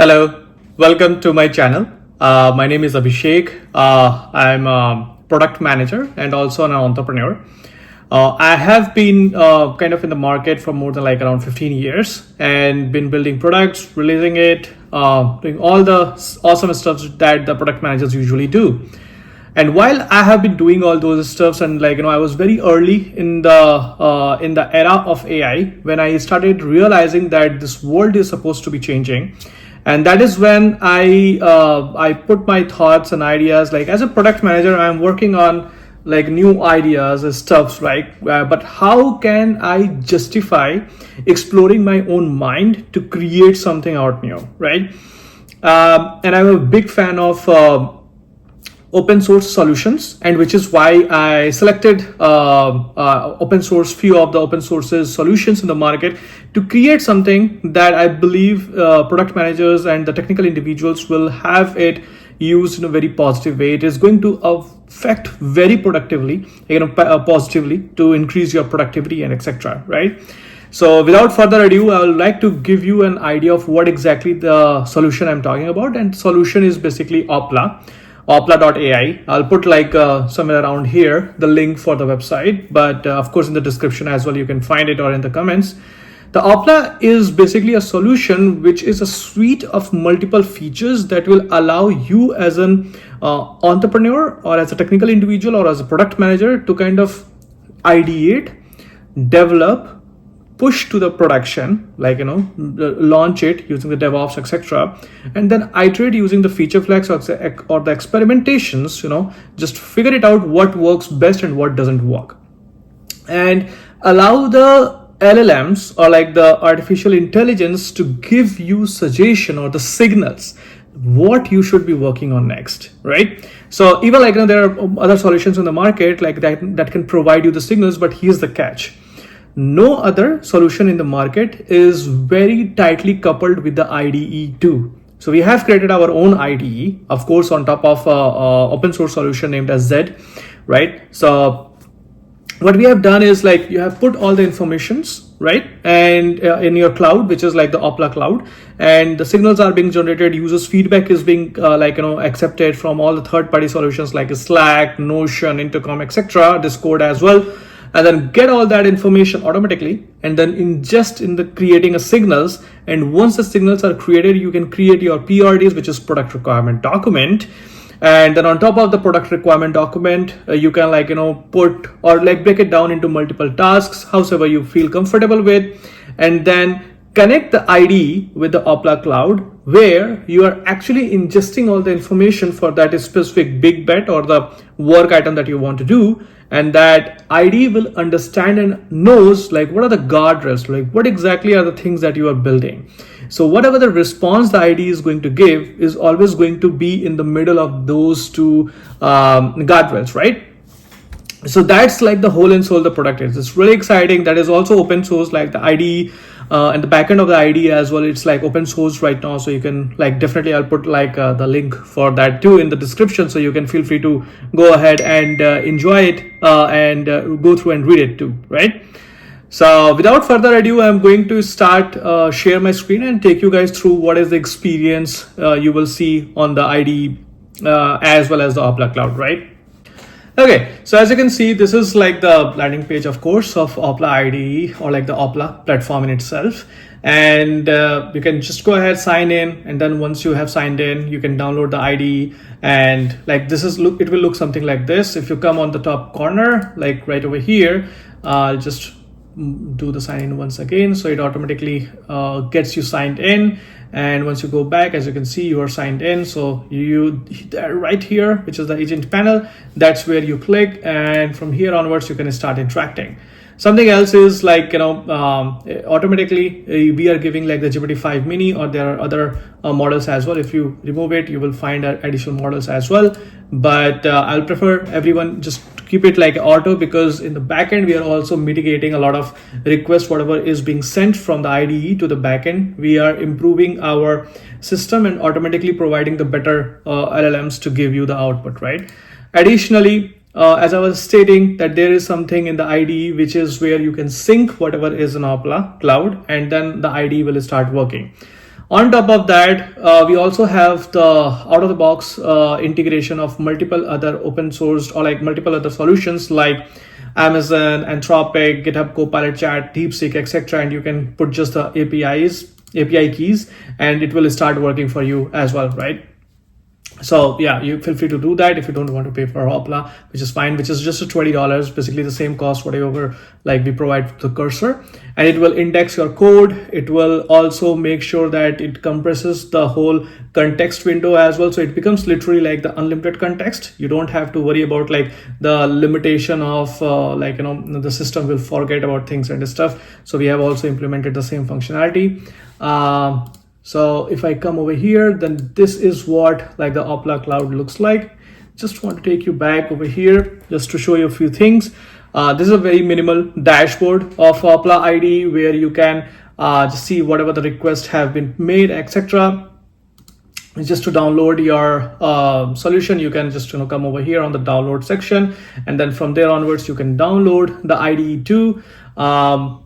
Hello, welcome to my channel. My name is Abhishek. I'm a product manager and also an entrepreneur. I have been kind of in the market for more than like around 15 years and been building products, releasing it, doing all the awesome stuff that the product managers usually do. And while I have been doing all those stuffs, and I was very early in the era of AI when I started realizing that this world is supposed to be changing. And that is when I put my thoughts and ideas, like as a product manager I'm working on like new ideas and stuffs, right? But how can I justify exploring my own mind to create something out new, right? And I'm a big fan of open source solutions, and which is why I selected few of the open sources solutions in the market to create something that I believe product managers and the technical individuals will have it used in a very positive way. It is going to affect very productively, positively to increase your productivity and etc. Right? So without further ado, I would like to give you an idea of what exactly the solution I'm talking about, and solution is basically Oppla. Oppla.ai. I'll put somewhere around here the link for the website, but of course in the description as well you can find it, or in the comments. The Oppla is basically a solution which is a suite of multiple features that will allow you as an entrepreneur or as a technical individual or as a product manager to kind of ideate, develop, push to the production, launch it using the DevOps, etc., and then iterate using the feature flags or the experimentations, just figure it out what works best and what doesn't work, and allow the LLMs or like the artificial intelligence to give you suggestion or the signals what you should be working on next, right? So even there are other solutions in the market like that can provide you the signals, but here's the catch. No other solution in the market is very tightly coupled with the IDE too. So we have created our own IDE, of course, on top of open source solution named as Z, right? So what we have done is you have put all the informations, right? And in your cloud, which is like the Oppla cloud, and the signals are being generated, users feedback is being accepted from all the third-party solutions like Slack, Notion, Intercom, etc., Discord as well. And then get all that information automatically and then ingest in the creating a signals. And once the signals are created, you can create your PRDs, which is product requirement document. And then on top of the product requirement document, you can put or break it down into multiple tasks, however you feel comfortable with, and then connect the IDE with the Oppla cloud, where you are actually ingesting all the information for that specific big bet or the work item that you want to do. And that IDE will understand and knows what are the guardrails, what exactly are the things that you are building. So whatever the response the IDE is going to give is always going to be in the middle of those two guardrails, right? So that's the whole and soul the product is. It's really exciting. That is also open source, like the IDE and the backend of the IDE as well. It's open source right now, so you can definitely I'll put the link for that too in the description, so you can feel free to go ahead and enjoy it and go through and read it too, right? So without further ado, I'm going to start share my screen and take you guys through what is the experience you will see on the IDE as well as the Oppla cloud, right? Okay, so as you can see, this is the landing page, of course, of Oppla IDE or the Oppla platform in itself. And you can just go ahead, sign in, and then once you have signed in, you can download the IDE. And it will look something like this. If you come on the top corner, right over here, just do the sign in once again, so it automatically gets you signed in. And once you go back, as you can see, you are signed in. So you right here, which is the agent panel, that's where you click, and from here onwards you can start interacting. Something else is automatically we are giving the GPT-5 mini, or there are other models as well. If you remove it, you will find additional models as well, but I'll prefer everyone just keep it auto, because in the backend we are also mitigating a lot of requests. Whatever is being sent from the IDE to the backend, we are improving our system and automatically providing the better LLMs to give you the output, right? Additionally, as I was stating, that there is something in the IDE which is where you can sync whatever is in Oppla cloud, and then the IDE will start working. On top of that, we also have the out of the box integration of multiple other open sourced or like multiple other solutions like Amazon, Anthropic, GitHub Copilot Chat, DeepSeek, etc. And you can put just the API keys, and it will start working for you as well, right? So yeah, you feel free to do that if you don't want to pay for Oppla, which is fine, which is just $20, basically the same cost whatever like we provide the cursor, and it will index your code. It will also make sure that it compresses the whole context window as well, so it becomes literally like the unlimited context. You don't have to worry about like the limitation of the system will forget about things and stuff. So we have also implemented the same functionality. So if I come over here, then this is what like the Oppla cloud looks like. Just want to take you back over here just to show you a few things. This is a very minimal dashboard of Oppla ID where you can just see whatever the requests have been made, etc. Just to download your solution, you can just come over here on the download section, and then from there onwards you can download the IDE too.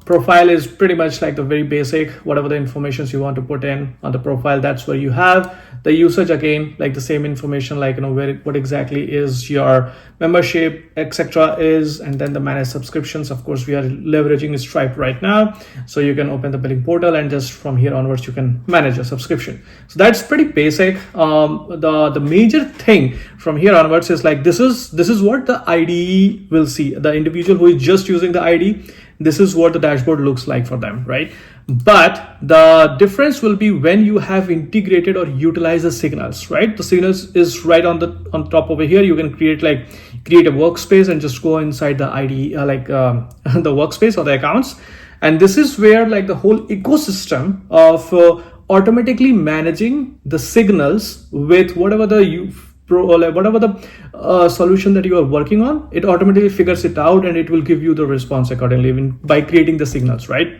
Profile is pretty much like the very basic, whatever the informations you want to put in on the profile, that's where you have the usage. Again, like the same information, like what exactly is your membership, etc. is, and then the managed subscriptions. Of course, we are leveraging Stripe right now, so you can open the billing portal, and just from here onwards you can manage a subscription. So that's pretty basic. The major thing from here onwards is like this is what the IDE will see. The individual who is just using the IDE, this is what the dashboard looks like for them, right? But the difference will be when you have integrated or utilized the signals, right? The signals is right on top over here. You can create a workspace and just go inside the IDE, the workspace or the accounts. And this is where like the whole ecosystem of automatically managing the signals with whatever the solution that you are working on, it automatically figures it out and it will give you the response accordingly by creating the signals, right?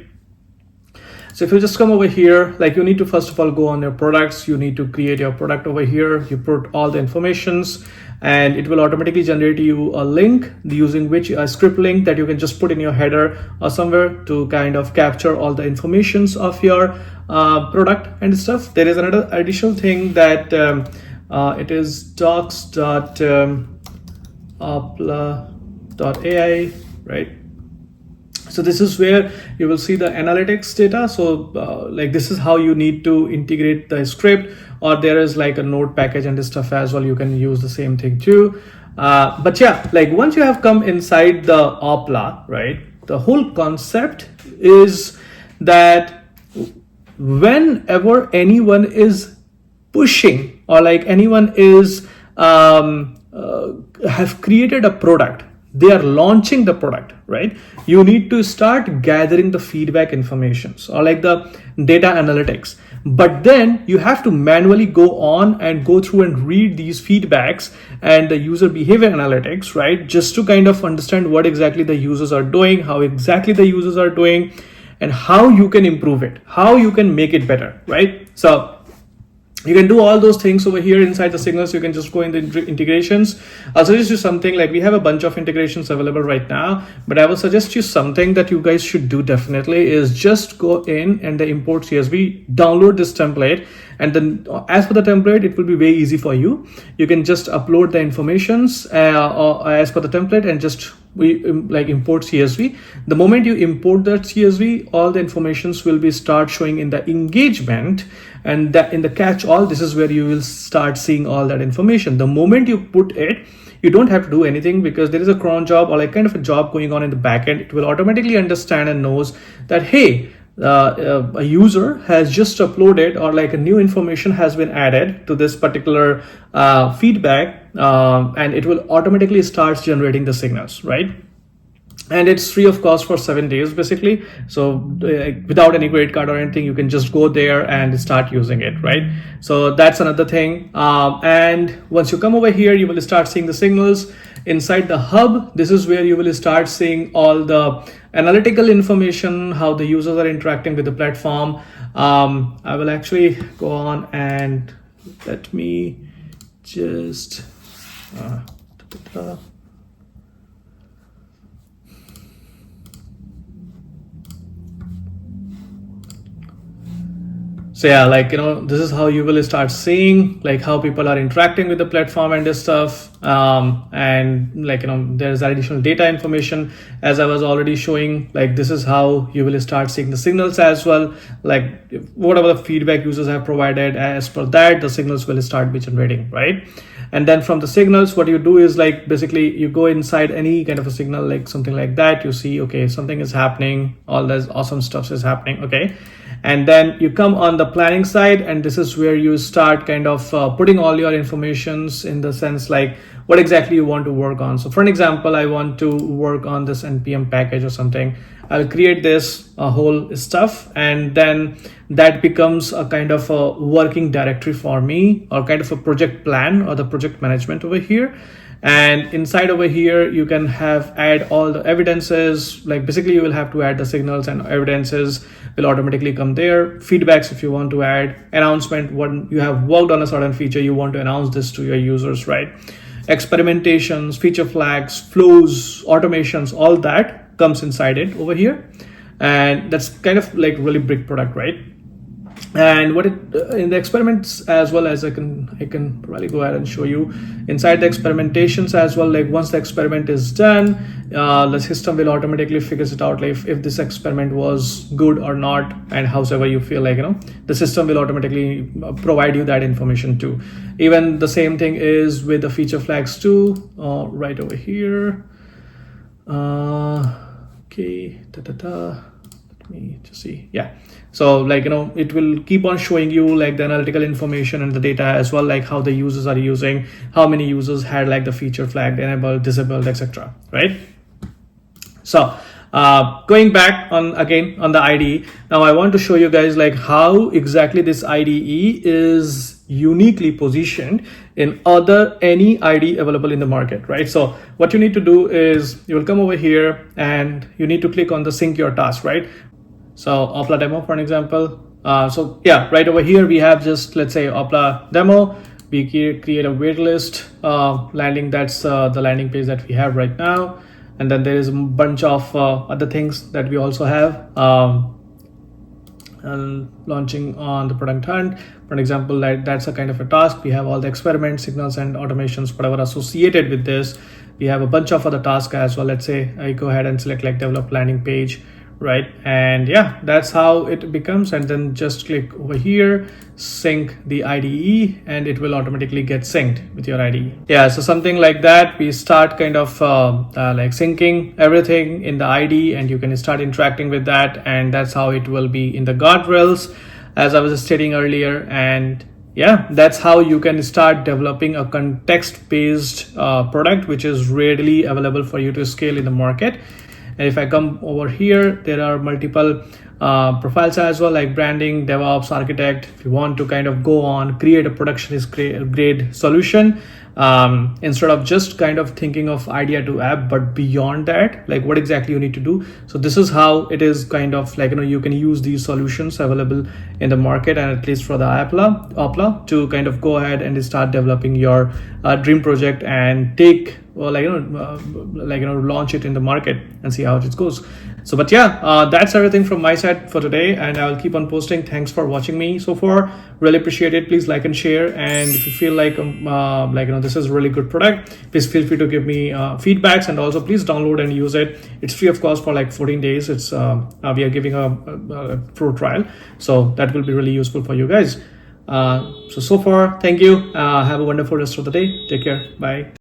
So if you just come over here, like you need to first of all go on your products, you need to create your product over here, you put all the informations, and it will automatically generate you a link using which a script link that you can just put in your header or somewhere to kind of capture all the informations of your product and stuff. There is another additional thing that it is docs.oppla.ai, right? So this is where you will see the analytics data. So like this is how you need to integrate the script, or there is like a node package and stuff as well. You can use the same thing too. But yeah, like once you have come inside the Oppla, right, the whole concept is that whenever anyone is pushing or like anyone is have created a product, they are launching the product, right? You need to start gathering the feedback informations or like the data analytics. But then you have to manually go on and go through and read these feedbacks and the user behavior analytics, right? Just to kind of understand what exactly the users are doing, how exactly the users are doing, and how you can improve it, how you can make it better, right? So you can do all those things over here inside the signals. You can just go in the integrations. I'll suggest you something, like we have a bunch of integrations available right now, but I will suggest you something that you guys should do definitely is just go in and the import CSV, download this template, and then as per the template, it will be very easy for you. You can just upload the informations as per the template and just import CSV. The moment you import that CSV, all the informations will be start showing in the engagement, and that in the catch all, this is where you will start seeing all that information. The moment you put it, you don't have to do anything because there is a cron job or like kind of a job going on in the backend. It will automatically understand and knows that, hey, a user has just uploaded or like a new information has been added to this particular feedback, and it will automatically start generating the signals, right? And it's free of cost for 7 days basically. So without any credit card or anything, you can just go there and start using it, right? So that's another thing. And once you come over here, you will start seeing the signals inside the hub. This is where you will start seeing all the analytical information, how the users are interacting with the platform. I will actually go on and let me just So yeah, like, this is how you will start seeing like how people are interacting with the platform and this stuff. And like, there's additional data information as I was already showing. Like, this is how you will start seeing the signals as well. Like, whatever the feedback users have provided, as per that, the signals will start be generating, right? And then from the signals, what you do is like basically you go inside any kind of a signal, like something like that. You see, okay, something is happening, all this awesome stuff is happening, okay. And then you come on the planning side, and this is where you start kind of putting all your informations in the sense like what exactly you want to work on. So for an example, I want to work on this npm package or something. I'll create this whole stuff, and then that becomes a kind of a working directory for me, or kind of a project plan or the project management over here. And inside over here, you can add all the evidences. Like basically you will have to add the signals, and evidences will automatically come there. Feedbacks, if you want to add announcement, when you have worked on a certain feature, you want to announce this to your users, right? Experimentations, feature flags, flows, automations, all that comes inside it over here. And that's kind of like really big product, right? And what it in the experiments as well, as I can probably go ahead and show you inside the experimentations as well. Like once the experiment is done, the system will automatically figures it out, like if this experiment was good or not, and however you feel like, the system will automatically provide you that information too. Even the same thing is with the feature flags too, right over here. Okay, let me just see. Yeah, so like, it will keep on showing you like the analytical information and the data as well, like how the users are using, how many users had like the feature flag enabled, disabled, etc., right? So going back on again on the IDE, now I want to show you guys like how exactly this IDE is uniquely positioned in any IDE available in the market, right? So what you need to do is you will come over here and you need to click on the sync your task, right? So Oppla demo, for an example. So yeah, right over here we have just, let's say, Oppla demo. We create a waitlist landing. That's the landing page that we have right now. And then there is a bunch of other things that we also have. Launching on the product hunt, for an example, that's a kind of a task. We have all the experiments, signals, and automations, whatever associated with this. We have a bunch of other tasks as well. Let's say I go ahead and select like develop landing page, right? And yeah, that's how it becomes. And then just click over here, sync the IDE, and it will automatically get synced with your IDE. Yeah, so something like that. We start kind of like syncing everything in the IDE, and you can start interacting with that. And that's how it will be in the guardrails, as I was stating earlier. And yeah, that's how you can start developing a context-based product, which is readily available for you to scale in the market. And if I come over here, there are multiple profiles as well, like branding, DevOps, architect. If you want to kind of go on, create a production grade solution, instead of just kind of thinking of idea to app, but beyond that, like what exactly you need to do. So this is how it is kind of like, you can use these solutions available in the market, and at least for the Oppla to kind of go ahead and start developing your dream project and take, or launch it in the market and see how it goes. So but yeah, that's everything from my side for today, and I'll keep on posting. Thanks for watching me so far, really appreciate it. Please like and share, and if you feel like this is a really good product, please feel free to give me feedbacks, and also please download and use it. It's free of cost for like 14 days. It's we are giving a pro trial, so that will be really useful for you guys. So far, thank you. Have a wonderful rest of the day. Take care. Bye.